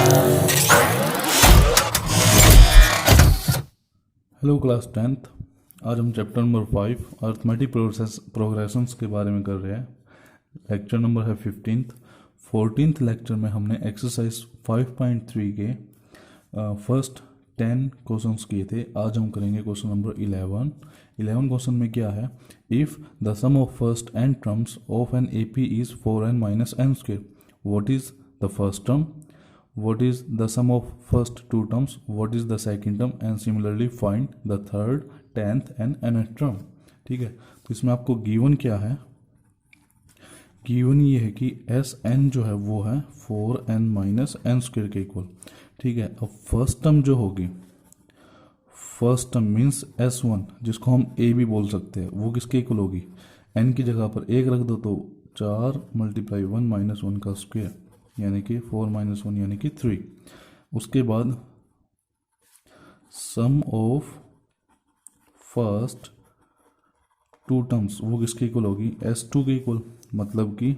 Hello class 10th। आज हम chapter number 5 arithmetic progressions के बारे में कर रहे हैं। लेक्चर नंबर है 15th। 14th लेक्चर में हमने एक्सरसाइज 5.3 के फर्स्ट 10 क्वेश्चंस किए थे। आज हम करेंगे क्वेश्चन नंबर 11। 11 क्वेश्चन में क्या है, if the sum of first n terms of an A P is 4n minus n square, what is the first term, what is the sum of first two terms, what is the second term, and similarly find the third, 10th and nth term। ठीक है, तो इसमें आपको given क्या है, given ये है कि एस एन जो है वो है 4n माइनस एन स्क्वेयर के इक्वल। ठीक है, अब फर्स्ट टर्म जो होगी, फर्स्ट टर्म मीन्स S1 जिसको हम ए भी बोल सकते हैं, वो किसके इक्वल होगी, n की जगह पर 1 रख दो तो 4 मल्टीप्लाई 1 माइनस 1 का स्क्वेयर यानी कि 4 माइनस 1 यानी कि 3। उसके बाद सम ऑफ फर्स्ट टू टर्म्स वो किसके इक्वल होगी, S2 के इक्वल। मतलब कि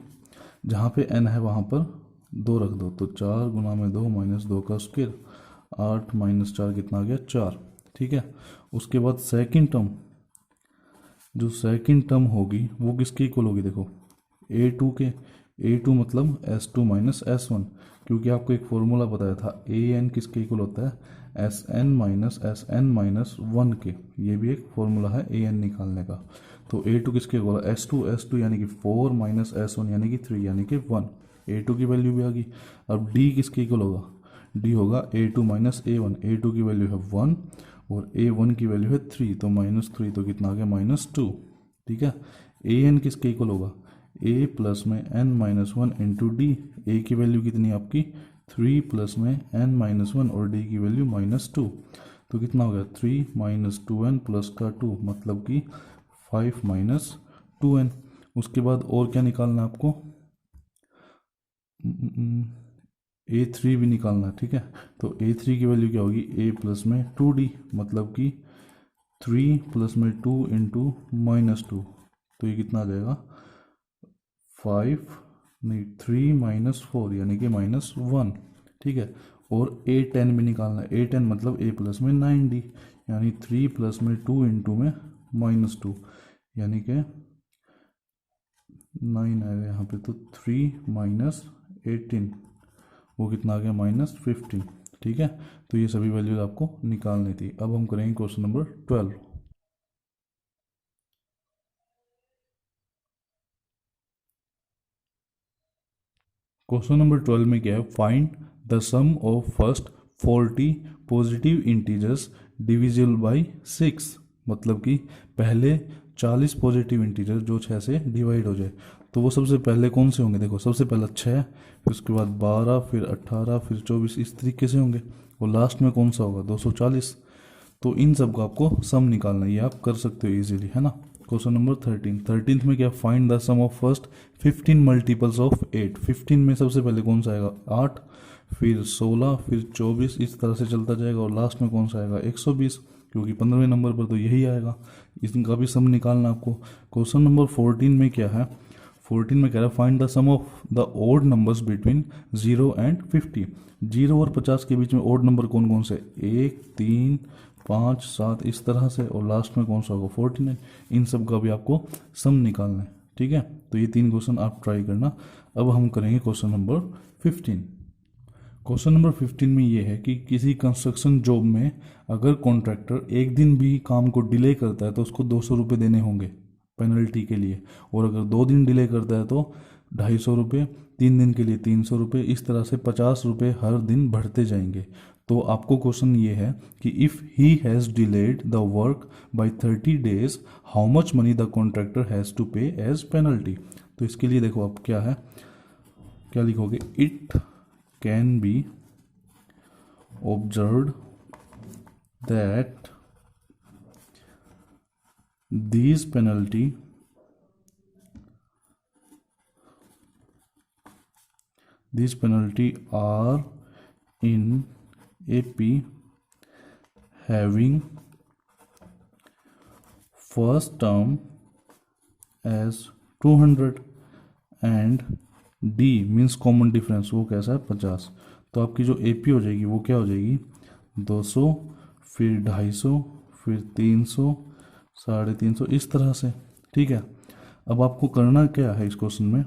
जहाँ पे n है वहाँ पर 2 रख दो तो 4 गुना में 2 माइनस 2 का स्क्वेयर, 8 माइनस 4 कितना आ गया 4। ठीक है, उसके बाद सेकंड टर्म, जो सेकंड टर्म होगी वो किसके इक्वल होगी, देखो A2 के। A2 मतलब S2 माइनस S1, क्योंकि आपको एक फॉर्मूला बताया था AN किसके इक्वल होता है SN माइनस SN माइनस 1 के। ये भी एक फॉर्मूला है AN निकालने का। तो A2 किसके इक्वल है S2 यानी कि 4 माइनस S1 यानी कि 3 यानी कि 1। A2 की वैल्यू भी आ गई। अब D किसके इक्वल होगा, D होगा A2 माइनस A1। A2 की वैल्यू है 1 और A1 की वैल्यू है 3, तो माइनस 3 तो कितना आ गया -2। ठीक है, AN किसके इक्वल होगा, a प्लस में n माइनस 1 इंटू डी। ए की वैल्यू कितनी आपकी 3 प्लस में n माइनस 1 और d की वैल्यू -2, तो कितना हो गया 3 माइनस 2n प्लस का 2 मतलब कि 5 माइनस 2n। उसके बाद और क्या निकालना है आपको, A3 भी निकालना है। ठीक है, तो A3 की वैल्यू क्या होगी, a प्लस में 2d मतलब कि 3 प्लस में 2 इंटू -2, तो ये कितना आ जाएगा 5 नहीं 3 माइनस 4 यानी कि -1। ठीक है, और A10 भी निकालना है। A10 मतलब a प्लस में 9d यानी 3 प्लस में 2 इंटू में -2 यानी कि 9 आएगा यहाँ पे, तो 3 माइनस 18 वो कितना आ गया -15। ठीक है, तो ये सभी वैल्यूज आपको निकालनी थी। अब हम करेंगे क्वेश्चन नंबर 12। क्वेश्चन नंबर 12 में क्या है, find the sum of first 40 positive integers divisible by 6। मतलब कि पहले 40 पॉजिटिव इंटीजर जो 6 से डिवाइड हो जाए, तो वो सबसे पहले कौन से होंगे, देखो सबसे पहला 6, फिर उसके बाद 12, फिर 18, फिर 24, इस तरीके से होंगे। और लास्ट में कौन सा होगा 240। तो इन सब का आपको सम निकालना है, ये आप कर सकते हो इजीली, है ना। क्वेश्चन नंबर 13 में क्या, find the sum of first 15 multiples of 8। 15 में सबसे पहले कौन सा आएगा 8, फिर 16, फिर 24, इस तरह से चलता जाएगा और लास्ट में कौन सा आएगा 120, क्योंकि 15वें नंबर पर तो यही आएगा। इसका भी सम निकालना आपको। क्वेश्चन नंबर 14 में क्या है, 14 में कह रहा है find the sum of the odd numbers between 0 and 50। 0 और 50 के बीच में ओड नंबर कौन कौन से, 1, 3, 5, 7 इस तरह से, और लास्ट में कौन सा होगा 49। इन सब का भी आपको सम निकालना है। ठीक है, तो ये 3 क्वेश्चन आप ट्राई करना। अब हम करेंगे क्वेश्चन नंबर 15। क्वेश्चन नंबर 15 में ये है कि किसी कंस्ट्रक्शन जॉब में अगर कॉन्ट्रैक्टर एक दिन भी काम को डिले करता है तो उसको 200 रुपये देने होंगे पेनल्टी के लिए, और अगर 2 दिन डिले करता है तो 250 रुपये, 3 दिन के लिए 300 रुपये, इस तरह से 50 रुपये हर दिन बढ़ते जाएंगे। तो आपको क्वेश्चन ये है कि if he has delayed the work by 30 days, how much money the contractor has to pay as penalty. तो इसके लिए देखो आप क्या है, क्या लिखोगे, it can be observed that these penalty are in AP having first term as 200 and D means common difference, वो कैसा है 50। तो आपकी जो एपी हो जाएगी वो क्या हो जाएगी 200, फिर 250, फिर 300, 350, इस तरह से। ठीक है, अब आपको करना क्या है इस क्वेश्चन में,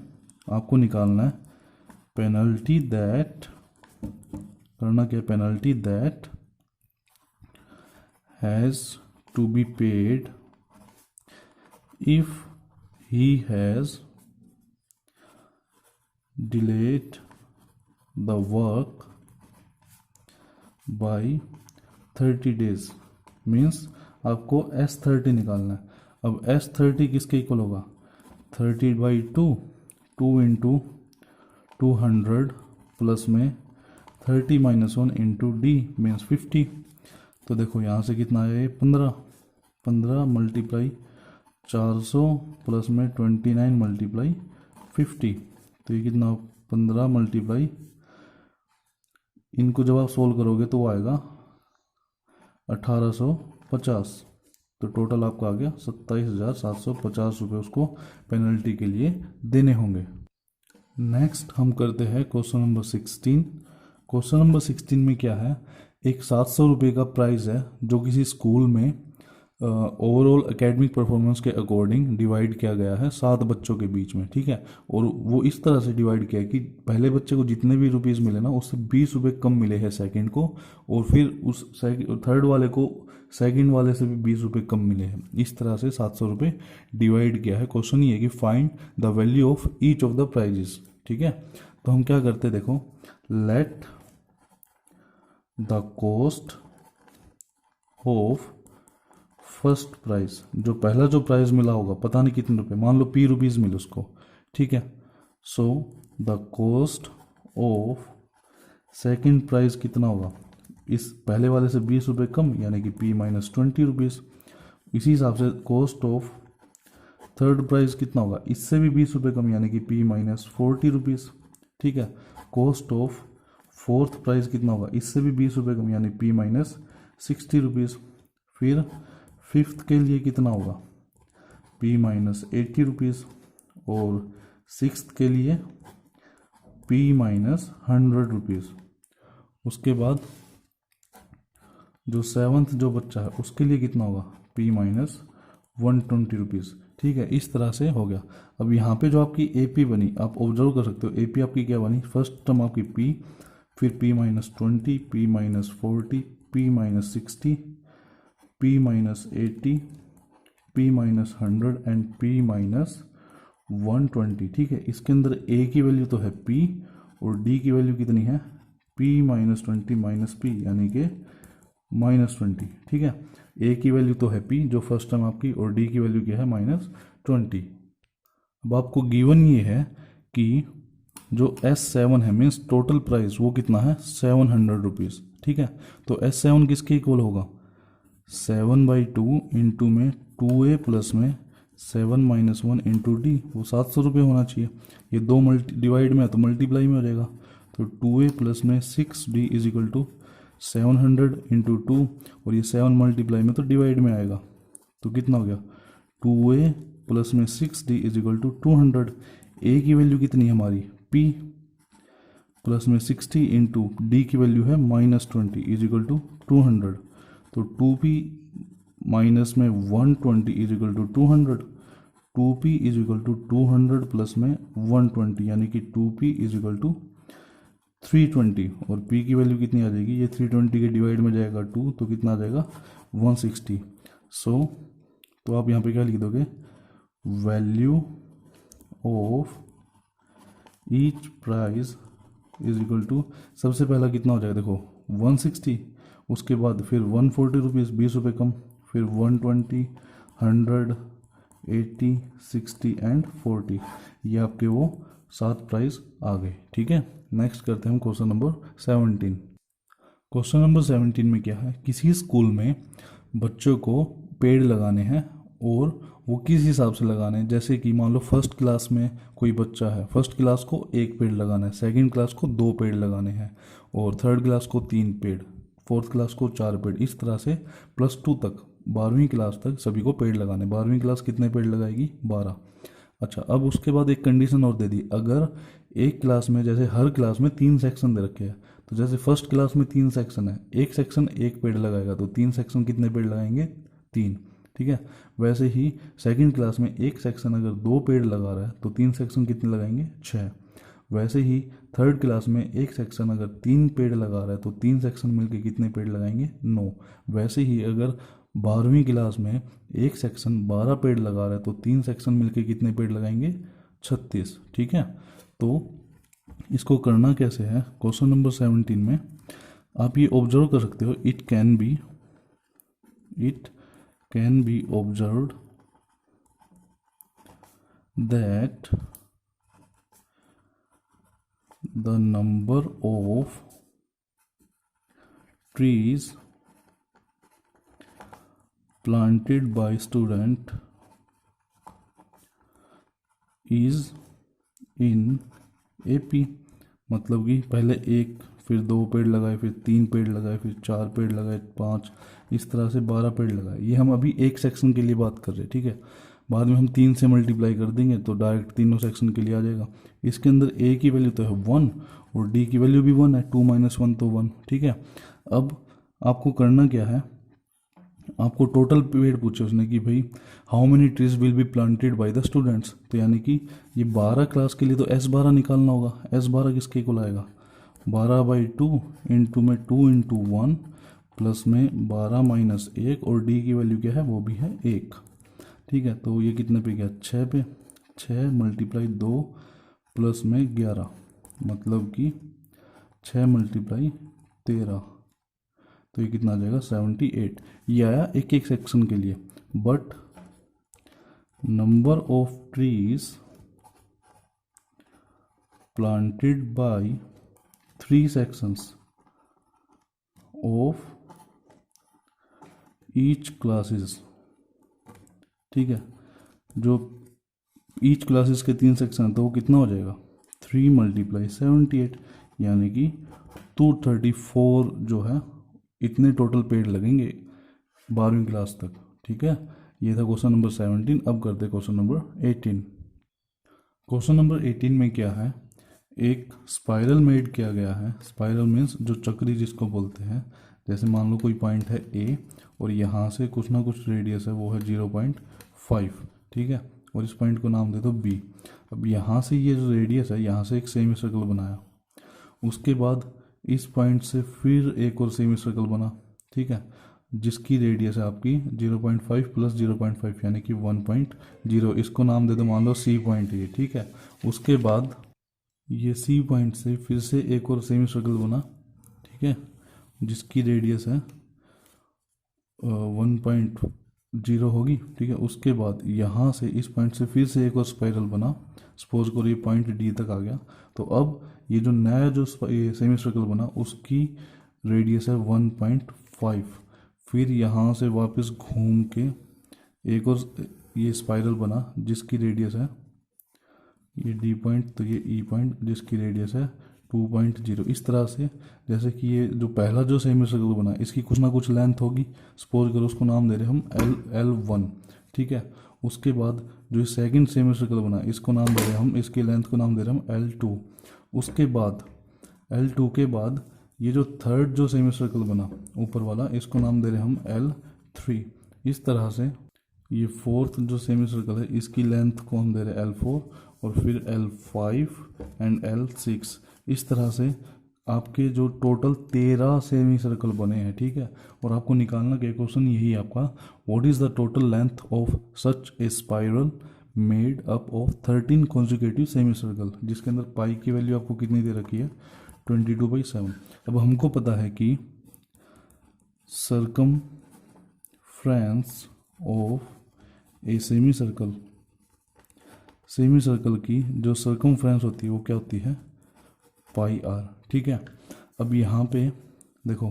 आपको निकालना है पेनल्टी दैट, करना क्या, penalty that has to be paid if he has delayed the work by 30 days। Means आपको S30 निकालना है। अब S30 किसके इक्वल होगा 30/2, 2 इंटू 200 प्लस में 30 - 1 इंटू डी मीन्स 50। तो देखो यहाँ से कितना आया ये 15, 15 मल्टीप्लाई 400 प्लस में 29 मल्टीप्लाई 50, तो ये कितना 15 मल्टीप्लाई, इनको जब आप सोल्व करोगे तो वो आएगा 1850। तो टोटल आपका आ गया 27,750 रुपये उसको पेनल्टी के लिए देने होंगे। नेक्स्ट हम करते हैं क्वेश्चन नंबर 16। क्वेश्चन नंबर 16 में क्या है, एक 700 रुपये का प्राइस है जो किसी स्कूल में ओवरऑल एकेडमिक परफॉर्मेंस के अकॉर्डिंग डिवाइड किया गया है 7 बच्चों के बीच में। ठीक है, और वो इस तरह से डिवाइड किया है कि पहले बच्चे को जितने भी रुपीज़ मिले ना उससे 20 रुपये कम मिले हैं सेकंड को, और फिर उस थर्ड वाले को सेकंड वाले से भी 20 रुपये कम मिले हैं। इस तरह से 700 रुपये डिवाइड किया है। क्वेश्चन ये है कि find the value of each of the prizes. ठीक है, तो हम क्या करते हैं, देखो let the cost of first price, जो पहला जो प्राइस मिला होगा पता नहीं कितने रुपए, मान लो p रुपीज़ मिले उसको। ठीक है, so the cost of second price कितना होगा, इस पहले वाले से 20 रुपये कम यानी कि p - 20 रुपीज़। इसी हिसाब से कॉस्ट ऑफ थर्ड प्राइस कितना होगा, इससे भी 20 रुपये कम यानी कि p - 40 रुपीज़। ठीक है, कॉस्ट ऑफ फोर्थ प्राइस कितना होगा, इससे भी 20 रुपये कम यानी p - 60 रुपीज़। फिर फिफ्थ के लिए कितना होगा p - 80 रुपीज़, और सिक्स्थ के लिए p - 100 रुपीज़। उसके बाद जो सेवन्थ जो बच्चा है उसके लिए कितना होगा p - 120 रुपीज़। ठीक है, इस तरह से हो गया। अब यहाँ पे जो आपकी AP बनी आप ऑब्जर्व कर सकते हो, AP आपकी क्या बनी, फर्स्ट टर्म आपकी p, फिर p - 20, p - 40, p - 60, p - 80, p - 100 and p - 120। ठीक है, इसके अंदर a की वैल्यू तो है p और d की वैल्यू कितनी है p - 20 - p यानी कि -20। ठीक है, a की वैल्यू तो है p जो फर्स्ट टर्म आपकी, और d की वैल्यू क्या है -20। अब आपको गिवन ये है कि जो S7 है मीन्स टोटल प्राइस वो कितना है 700 रुपीज़। ठीक है, तो S7 किसके इक्वल होगा 7/2 इंटू में 2a प्लस में 7 - 1 इंटू डी, वो 700 रुपये होना चाहिए। ये दो डिवाइड में है तो मल्टीप्लाई में हो जाएगा, तो 2a प्लस में 6d is equal to 700 into 2, और ये 7 मल्टीप्लाई में तो डिवाइड में आएगा, तो कितना हो गया 2a प्लस में 6d is equal to 200। a की वैल्यू कितनी है हमारी p प्लस में 60 इंटू डी की वैल्यू है -20 इज इक्वल टू 200, तो 2p माइनस में 120 is equal to 200, 2p is equal to 200 plus में 120 यानी कि 2p इज इक्वल टू 320, और p की वैल्यू कितनी आ जाएगी, ये 320 के डिवाइड में जाएगा 2 तो कितना आ जाएगा 160। सो तो आप यहाँ पे क्या लिख दोगे, value of each price is equal to, सबसे पहला कितना हो जाएगा देखो 160, उसके बाद फिर 140 रुपीज़ 20 रुपये कम, फिर 120, 100, 80, 60 एंड 40, ये आपके वो 7 प्राइस आ गए। ठीक है, नेक्स्ट करते हैं हम क्वेश्चन नंबर 17। क्वेश्चन नंबर 17 में क्या है, किसी स्कूल में बच्चों को पेड़ लगाने हैं और वो किस हिसाब से लगाने हैं, जैसे कि मान लो फर्स्ट क्लास में कोई बच्चा है, फर्स्ट क्लास को 1 पेड़ लगाना है, सेकंड क्लास को 2 पेड़ लगाने हैं, और थर्ड क्लास को 3 पेड़, फोर्थ क्लास को 4 पेड़, इस तरह से +2 तक 12वीं क्लास तक सभी को पेड़ लगाने। 12वीं क्लास कितने पेड़ लगाएगी 12। अच्छा, अब उसके बाद एक कंडीशन और दे दी, अगर एक क्लास में जैसे हर क्लास में 3 सेक्शन दे रखे हैं, तो जैसे फर्स्ट क्लास में 3 सेक्शन है, एक सेक्शन एक पेड़ लगाएगा, तो 3 सेक्शन कितने पेड़ लगाएंगे? 3। ठीक है। वैसे ही सेकंड क्लास में एक सेक्शन अगर 2 पेड़ लगा रहा है तो 3 सेक्शन कितने लगाएंगे? 6। वैसे ही थर्ड क्लास में एक सेक्शन अगर 3 पेड़ लगा रहा है तो 3 सेक्शन मिलके कितने पेड़ लगाएंगे? 9। वैसे ही अगर 12वीं क्लास में एक सेक्शन 12 पेड़ लगा रहा है तो 3 सेक्शन मिलके कितने पेड़ लगाएंगे? 36। ठीक है। तो इसको करना कैसे है? क्वेश्चन नंबर 17 में आप ये ऑब्जर्व कर सकते हो, it can be observed that the number of trees planted by student is in AP। मतलब कि पहले एक, फिर 2 पेड़ लगाए, फिर 3 पेड़ लगाए, फिर 4 पेड़ लगाए, 5, इस तरह से 12 पेड़ लगाए। ये हम अभी एक सेक्शन के लिए बात कर रहे हैं। ठीक है। बाद में हम 3 से मल्टीप्लाई कर देंगे तो डायरेक्ट तीनों सेक्शन के लिए आ जाएगा। इसके अंदर ए की वैल्यू तो है 1 और डी की वैल्यू भी 1 है, 2 - 1 तो 1। ठीक है। अब आपको करना क्या है, आपको टोटल पेड़ पूछे उसने कि भाई how many trees will be planted by the students, तो यानी कि ये 12 क्लास के लिए तो S12 निकालना होगा। S12 किसके को लाएगा? 12/2 इंटू में 2 इंटू 1 प्लस में 12 - 1 और डी की वैल्यू क्या है? वो भी है 1। ठीक है। तो ये कितने पे गया? 6 पे। 6 × 2 प्लस में 11, मतलब कि 6 × 13, तो ये कितना आ जाएगा? 78। ये आया एक एक सेक्शन के लिए। But number of trees planted by 3 sections of each classes. ठीक है। जो ईच क्लासेस के 3 सेक्शन है तो वो कितना हो जाएगा? 3 × 78, यानी कि 234 जो है इतने टोटल पेड़ लगेंगे 12वीं क्लास तक। ठीक है। ये था क्वेश्चन नंबर 17। अब करते क्वेश्चन नंबर 18। क्वेश्चन नंबर 18 में क्या है, एक स्पाइरल मेड किया गया है। स्पाइरल मीन्स जो चक्री जिसको बोलते हैं। जैसे मान लो कोई पॉइंट है ए और यहाँ से कुछ ना कुछ रेडियस है, वो है 0.5। ठीक है। और इस पॉइंट को नाम दे दो बी। अब यहाँ से ये जो रेडियस है, यहाँ से एक सेमी सर्कल बनाया, उसके बाद इस पॉइंट से फिर एक और सेमी सर्कल बना। ठीक है। जिसकी रेडियस है आपकी 0.5 + 0.5 यानी कि 1.0। इसको नाम दे दो मान लो सी पॉइंट ये। ठीक है। उसके बाद ये सी पॉइंट से फिर से एक और सेमी सर्कल बना। ठीक है। जिसकी रेडियस है 1.0 होगी। ठीक है। उसके बाद यहाँ से इस पॉइंट से फिर से एक और स्पाइरल बना। सपोज करो ये पॉइंट डी तक आ गया, तो अब ये जो नया जो सेमी सर्कल बना उसकी रेडियस है 1.5। फिर यहाँ से वापस घूम के एक और ये स्पाइरल बना जिसकी रेडियस है ये डी पॉइंट, तो ये ई पॉइंट जिसकी रेडियस है 2.0। इस तरह से जैसे कि ये जो पहला जो सेमी सर्कल बना इसकी कुछ ना कुछ लेंथ होगी। सपोज करो उसको नाम दे रहे हम L1। ठीक है। उसके बाद जो सेकंड सेमी सर्कल बना इसको नाम दे रहे हम, इसकी लेंथ को नाम दे रहे हम L2। उसके बाद L2 के बाद ये जो थर्ड जो सेमी सर्कल बना ऊपर वाला, इसको नाम दे रहे हम L3। इस तरह से ये फोर्थ जो सेमी सर्कल है इसकी लेंथ को हम दे रहे हैं L4 और फिर L5 एंड L6। इस तरह से आपके जो टोटल 13 सेमी सर्कल बने हैं। ठीक है। और आपको निकालना क्या क्वेश्चन यही है आपका, what is the total length of such A spiral made up of 13 consecutive semi circle, जिसके अंदर पाई की वैल्यू आपको कितनी दे रखी है? 22/7। अब हमको पता है कि circumference of a semi circle की जो सर्कमफ्रेंस होती है वो क्या होती है? πr। ठीक है। अब यहाँ पे देखो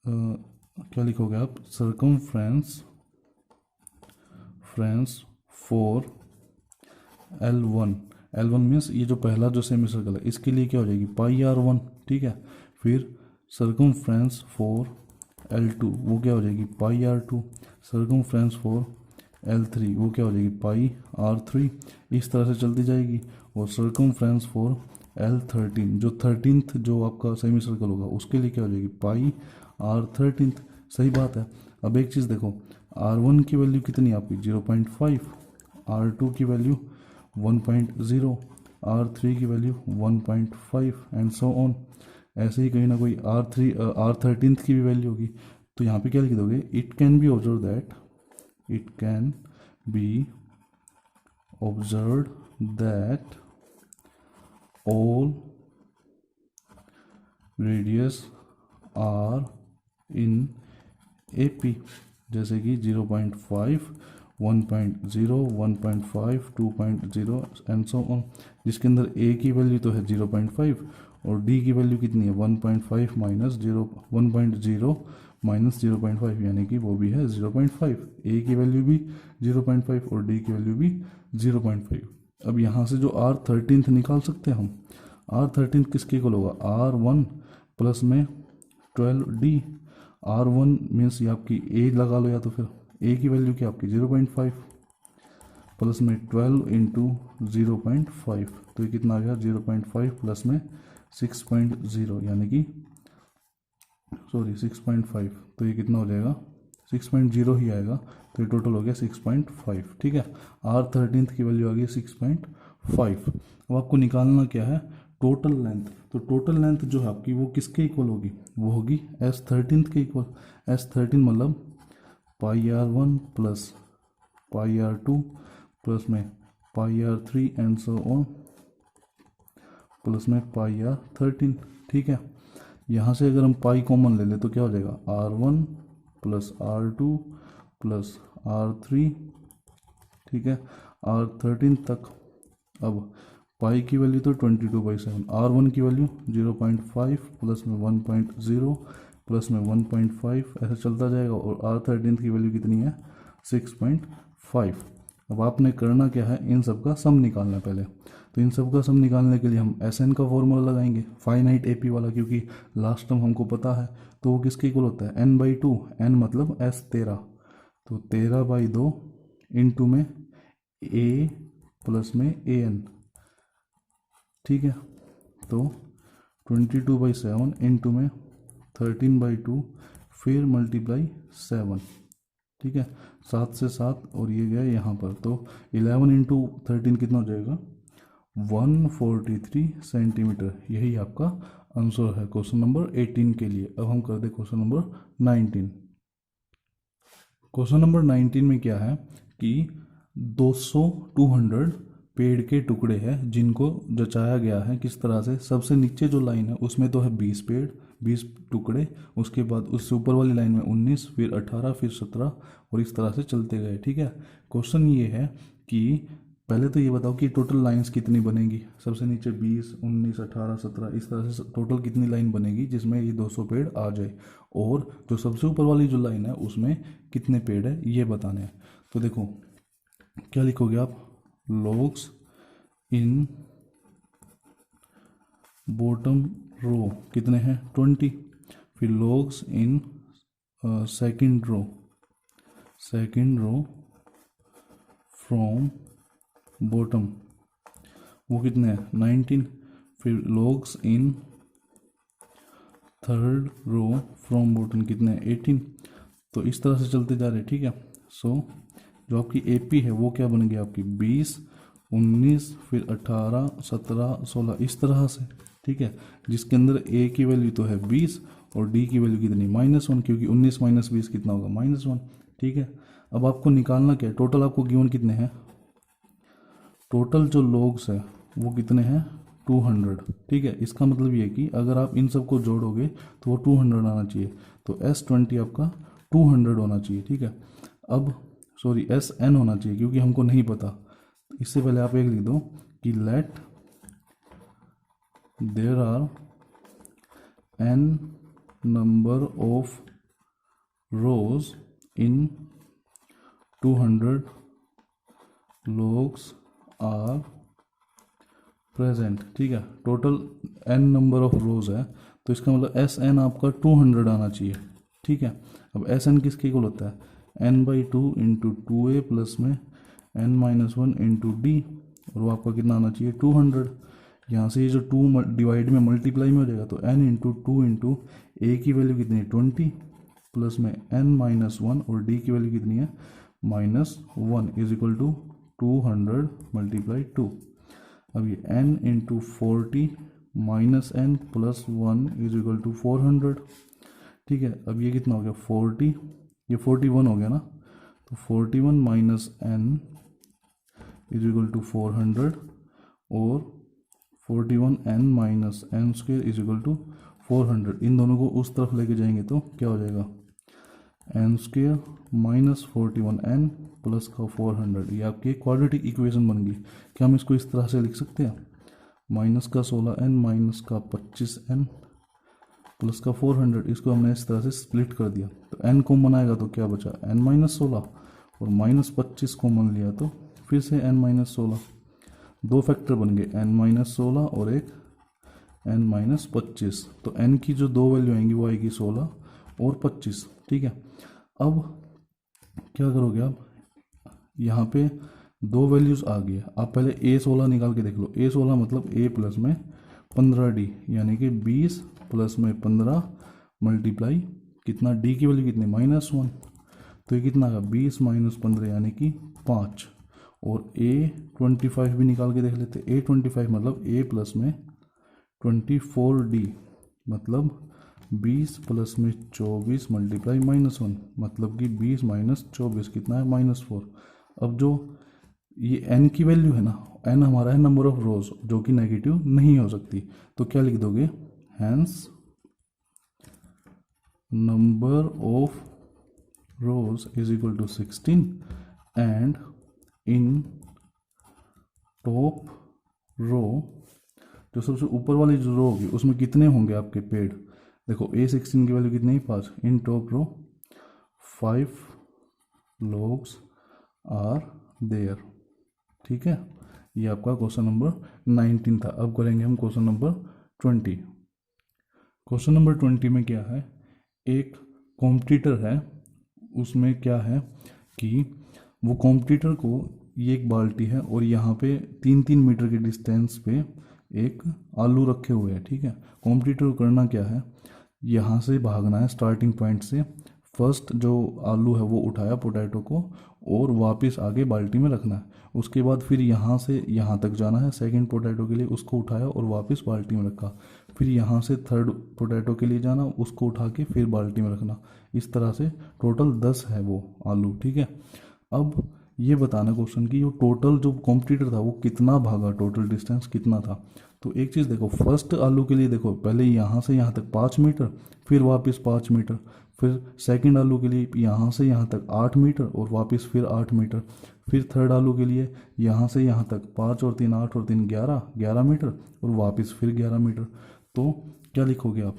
क्या लिखोगे आप? सर्कमफ्रेंस फॉर L1 मीन्स ये जो पहला जो सेमी सर्कल है इसके लिए क्या हो जाएगी? πr1। ठीक है। फिर सर्कमफ्रेंस फॉर L2 वो क्या हो जाएगी? πr2। सर्कमफ्रेंस फॉर L3 वो क्या हो जाएगी? πr3। इस तरह से चलती जाएगी। और सर्कमफ्रेंस फॉर L13 जो 13th जो आपका सेमी सर्कल होगा उसके लिए क्या हो जाएगी पाई R13। सही बात है। अब एक चीज़ देखो, R1 की वैल्यू कितनी है आपकी 0.5, R2 की वैल्यू 1.0, R3 की वैल्यू 1.5 एंड सो ऑन। ऐसे ही कहीं ना कोई R13 की भी वैल्यू होगी। तो यहाँ पे क्या लिख दोगे, it can B observe that, it can B observe that all radius are in AP, जैसे कि 0.5, 1.0, 1.5, 2.0 एंड सो ऑन, जिसके अंदर A की वैल्यू तो है 0.5 और D की वैल्यू कितनी है 1.5 माइनस 1.0 माइनस 0.5 यानी कि वो भी है 0.5। A की वैल्यू भी 0.5 और D की वैल्यू भी 0.5। अब यहाँ से जो R13 निकाल सकते हैं हम, R13 किसके इक्वल होगा R1 प्लस में 12D। R1 मीन्स ये आपकी A लगा लो, या तो फिर A की वैल्यू क्या आपकी 0.5 प्लस में 12 इंटू 0.5, तो ये कितना आ गया 0.5 प्लस में 6.0 यानी कि 6.5, तो ये कितना हो जाएगा 6.0 ही आएगा। तो ये टोटल हो गया 6.5। ठीक है, R13 की वैल्यू आ गई 6.5। अब आपको निकालना क्या है टोटल लेंथ। तो टोटल लेंथ जो है आपकी वो किसके इक्वल होगी, वो होगी S13 के इक्वल। S13 मतलब पाई R1 plus pi R2 plus में पाई R3 and so on plus में पाई R13। ठीक है, यहाँ से अगर हम पाई कॉमन ले लें तो क्या हो जाएगा R1 plus R2 plus R3। ठीक है, R13 तक। अब पाई की वैल्यू तो 22/7, R1 की वैल्यू 0.5 प्लस में 1.0 प्लस में 1.5 ऐसा चलता जाएगा, और R13 की वैल्यू कितनी है 6.5। अब आपने करना क्या है, इन सब का सम निकालना है पहले। तो इन सब का सम निकालने के लिए हम SN का फॉर्मूला लगाएंगे, फाइनाइट AP वाला, क्योंकि लास्ट टर्म हमको पता है। तो वो किसके इक्वल होता है n/2, n मतलब S13, तो 13/2 इंटू में A प्लस में AN। ठीक है, तो 22/7 इंटू में 13/2 फिर मल्टीप्लाई 7। ठीक है, 7 से 7 और ये गया यहाँ पर, तो 11 इंटू 13 कितना हो जाएगा 143 सेंटीमीटर। यही आपका आंसर है क्वेश्चन नंबर 18 के लिए। अब हम कर दे क्वेश्चन नंबर 19। क्वेश्चन नंबर 19 में क्या है कि 200 पेड़ के टुकड़े हैं जिनको जचाया गया है किस तरह से। सबसे नीचे जो लाइन है उसमें तो है 20 पेड़ 20 टुकड़े, उसके बाद उससे ऊपर वाली लाइन में 19, फिर 18, फिर 17 और इस तरह से चलते गए। ठीक है, क्वेश्चन ये है कि पहले तो ये बताओ कि टोटल लाइंस कितनी बनेगी। सबसे नीचे 20, 19, 18, 17 इस तरह से टोटल कितनी लाइन बनेगी जिसमें ये 200 पेड़ आ जाए, और जो सबसे ऊपर वाली जो लाइन है उसमें कितने पेड़ है ये बताने हैं। तो देखो क्या लिखोगे आप, logs इन बॉटम रो कितने हैं 20, फिर logs in second row from bottom वो कितने हैं 19, फिर logs in third row from bottom कितने हैं 18। तो इस तरह से चलते जा रहे हैं। ठीक है, सो जो आपकी AP है वो क्या बन गई आपकी 20, 19, फिर 18, 17, 16 इस तरह से। ठीक है, जिसके अंदर A की वैल्यू तो है 20 और D की वैल्यू कितनी -1, क्योंकि 19 - 20 कितना होगा -1। ठीक है, अब आपको निकालना क्या है, टोटल आपको गिवन कितने हैं, टोटल जो लोग्स है वो कितने हैं 200। ठीक है, इसका मतलब ये कि अगर आप इन सबको जोड़ोगे तो वो 200 आना चाहिए। तो S20 आपका 200 होना चाहिए। ठीक है, अब SN होना चाहिए क्योंकि हमको नहीं पता। इससे पहले आप एक लिख दो कि let there are n number of rows in 200 logs are present. ठीक है, total n number of rows है तो इसका मतलब SN आपका 200 आना चाहिए। ठीक है, अब SN किसके इक्वल होता है n/2 इंटू 2A प्लस में n - 1 इंटू D और वो आपका कितना आना चाहिए 200। यहाँ से ये जो 2 डिवाइड में मल्टीप्लाई में हो जाएगा, तो n इंटू टू इंटू ए की वैल्यू कितनी है 20 प्लस में n माइनस 1 और d की वैल्यू कितनी है -1 इज इक्वल टू 200 मल्टीप्लाई 2। अब ये n into 40 minus n plus 1 is equal to 400। ठीक है, अब ये कितना हो गया 40, ये 41 हो गया ना, तो 41 minus n is equal to 400 और 41n minus n square is equal to 400। इन दोनों को उस तरफ लेके जाएंगे तो क्या हो जाएगा N square minus 41n plus का 400। ये आपकी क्वाड्रेटिक इक्वेशन बन गई। क्या हम इसको इस तरह से लिख सकते हैं, माइनस का 16n माइनस का 25n प्लस का 400, इसको हमने इस तरह से स्प्लिट कर दिया। तो n कॉमन आएगा तो क्या बचा n माइनस 16 और माइनस 25 कॉमन लिया तो फिर से n माइनस 16, दो फैक्टर बन गए n माइनस 16 और एक n माइनस 25। तो n की जो दो वैल्यू आएंगी वो आएगी 16 और 25। ठीक है, अब क्या करोगे आप, यहाँ पे दो वैल्यूज आ गई। आप पहले a16 निकाल के देख लो। a16 मतलब a प्लस में 15d यानी कि 20 प्लस में 15 मल्टीप्लाई कितना d की वैल्यू कितनी -1, तो ये कितना आएगा 20 माइनस 15 यानी कि 5। और a25 भी निकाल के देख लेते। a25 मतलब a प्लस में 24d मतलब 20 प्लस में 24 मल्टीप्लाई -1 मतलब कि 20 माइनस 24 कितना है -4। अब जो ये n की वैल्यू है ना, n हमारा है नंबर ऑफ रोज जो कि नेगेटिव नहीं हो सकती, तो क्या लिख दोगे hence number of rows is equal to 16 and in top row, जो सबसे ऊपर वाली जो रो होगी उसमें कितने होंगे आपके पेड़। देखो a16 की वैल्यू कितनी है 5, in top row 5 logs are there. ठीक है, ये आपका क्वेश्चन नंबर 19 था। अब करेंगे हम क्वेश्चन नंबर 20। क्वेश्चन नंबर 20 में क्या है, एक कॉम्पिटिटर है, उसमें क्या है कि वो कॉम्पिटिटर को, ये एक बाल्टी है और यहाँ पे 3-3 मीटर के डिस्टेंस पे एक आलू रखे हुए हैं। ठीक है, कॉम्पिटिटर को करना क्या है, यहाँ से भागना है स्टार्टिंग पॉइंट से। फर्स्ट जो आलू है वो उठाया पोटैटो को और वापस आगे बाल्टी में रखना है। उसके बाद फिर यहाँ से यहाँ तक जाना है सेकंड पोटैटो के लिए, उसको उठाया और वापस बाल्टी में रखा। फिर यहाँ से थर्ड पोटैटो के लिए जाना, उसको उठा के फिर बाल्टी में रखना। इस तरह से टोटल 10 है वो आलू। ठीक है, अब ये बताना क्वेश्चन कि वो टोटल जो कॉम्पिटिटर था वो कितना भागा, टोटल डिस्टेंस कितना था। तो एक चीज़ देखो, फर्स्ट आलू के लिए देखो पहले यहाँ से यहाँ तक 5 मीटर, फिर वापस 5 मीटर, फिर सेकंड आलू के लिए यहाँ से यहाँ तक 8 मीटर और वापस फिर 8 मीटर, फिर थर्ड आलू के लिए यहाँ से यहाँ तक 5 और 3 8 और 3 11 मीटर और वापस फिर 11 मीटर। तो क्या लिखोगे आप,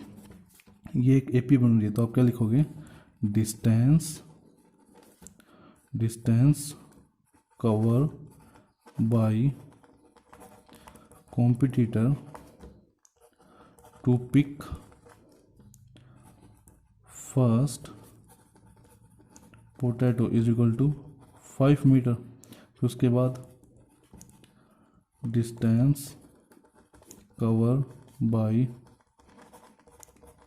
ये एक एपी बन रही है तो आप क्या लिखोगे, distance cover by competitor to pick first potato is equal to 5 metre. फिर उसके बाद distance cover by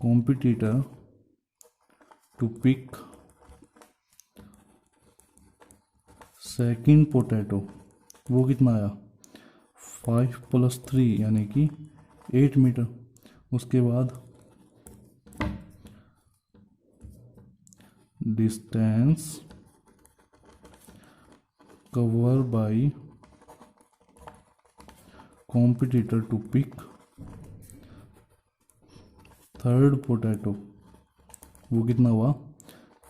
competitor to pick second potato, वो कितना आया 5 + 3 यानी कि 8 मीटर। उसके बाद distance cover by competitor to pick third potato, वो कितना हुआ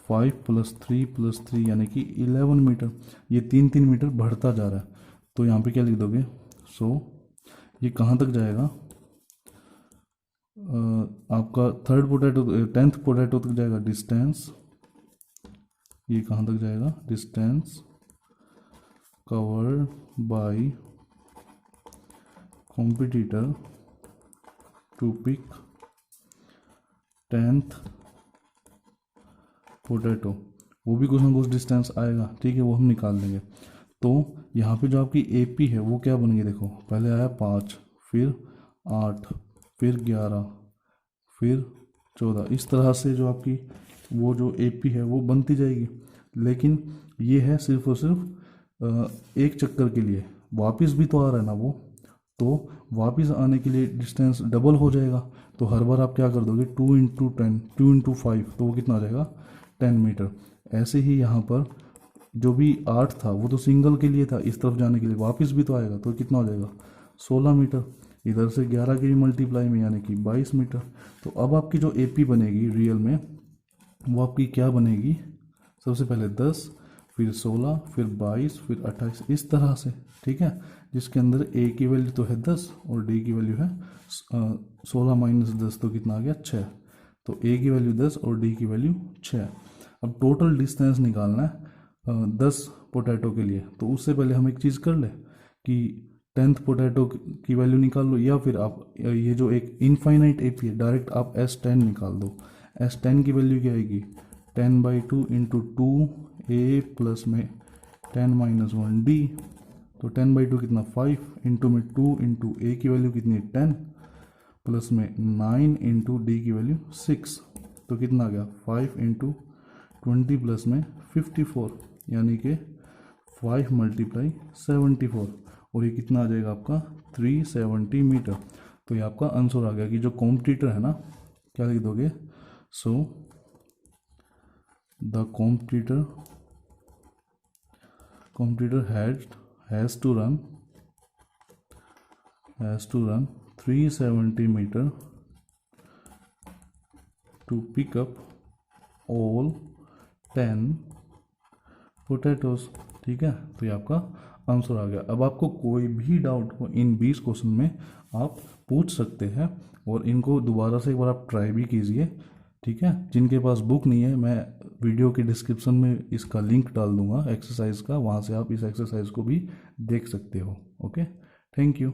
5 + 3 + 3 यानी कि 11 मीटर। ये 3-3 मीटर बढ़ता जा रहा है, तो यहाँ पे क्या लिख दोगे, सो ये कहाँ तक जाएगा, आपका थर्ड पोटैटो 10th पोटैटो तक जाएगा। डिस्टेंस ये कहाँ तक जाएगा, distance covered by competitor to pick 10th potato, वो भी कुछ ना कुछ डिस्टेंस आएगा। ठीक है, वो हम निकाल लेंगे। तो यहाँ पे जो आपकी AP है वो क्या बन गई, देखो पहले आया 5, फिर 8, फिर 11, फिर 14, इस तरह से जो आपकी वो जो AP है वो बनती जाएगी। लेकिन ये है सिर्फ और सिर्फ एक चक्कर के लिए, वापस भी तो आ रहा है ना वो, तो वापस आने के लिए डिस्टेंस डबल हो जाएगा। तो हर बार आप क्या कर दोगे, 2 × 10, 2 × 5, तो वो कितना आ जाएगा, 10 मीटर। ऐसे ही यहाँ पर जो भी 8 था वो तो सिंगल के लिए था, इस तरफ जाने के लिए, वापस भी तो आएगा, तो कितना हो जाएगा, 16 मीटर। इधर से 11 के भी मल्टीप्लाई में यानी कि 22 मीटर। तो अब आपकी जो AP बनेगी रियल में, वो आपकी क्या बनेगी, सबसे पहले 10, फिर 16, फिर 22, फिर 28, इस तरह से, ठीक है। जिसके अंदर A की वैल्यू तो है 10 और D की वैल्यू है 16 - 10, तो कितना आ गया, 6। तो A की वैल्यू 10 और D की वैल्यू 6। अब टोटल डिस्टेंस निकालना है 10 पोटैटो के लिए। तो उससे पहले हम एक चीज़ कर ले कि 10th पोटैटो की वैल्यू निकाल लो, या फिर आप ये जो एक इनफाइनाइट AP है, डायरेक्ट आप S10 निकाल दो। S10 की वैल्यू क्या आएगी, 10/2 × 2A प्लस में 10 - 1D। तो 10/2 कितना, 5, इंटू में 2 × A की वैल्यू कितनी है 10, प्लस में 9 × D की वैल्यू 6, तो कितना आ गया 5 × 20 प्लस में 54, यानी कि 5 × 74, और ये कितना आ जाएगा आपका 370 मीटर। तो ये आपका आंसर आ गया कि जो कॉम्पिटिटर है ना, क्या लिख दोगे, so the competitor has to run 370 metre to pick up all 10 potatoes, ठीक है। तो ये आपका आंसर आ गया। अब आपको कोई भी डाउट हो इन 20 क्वेश्चन में आप पूछ सकते हैं, और इनको दोबारा से एक बार आप ट्राई भी कीजिए, ठीक है। जिनके पास बुक नहीं है, मैं वीडियो के डिस्क्रिप्शन में इसका लिंक डाल दूंगा एक्सरसाइज का, वहाँ से आप इस एक्सरसाइज को भी देख सकते हो। Okay, thank you.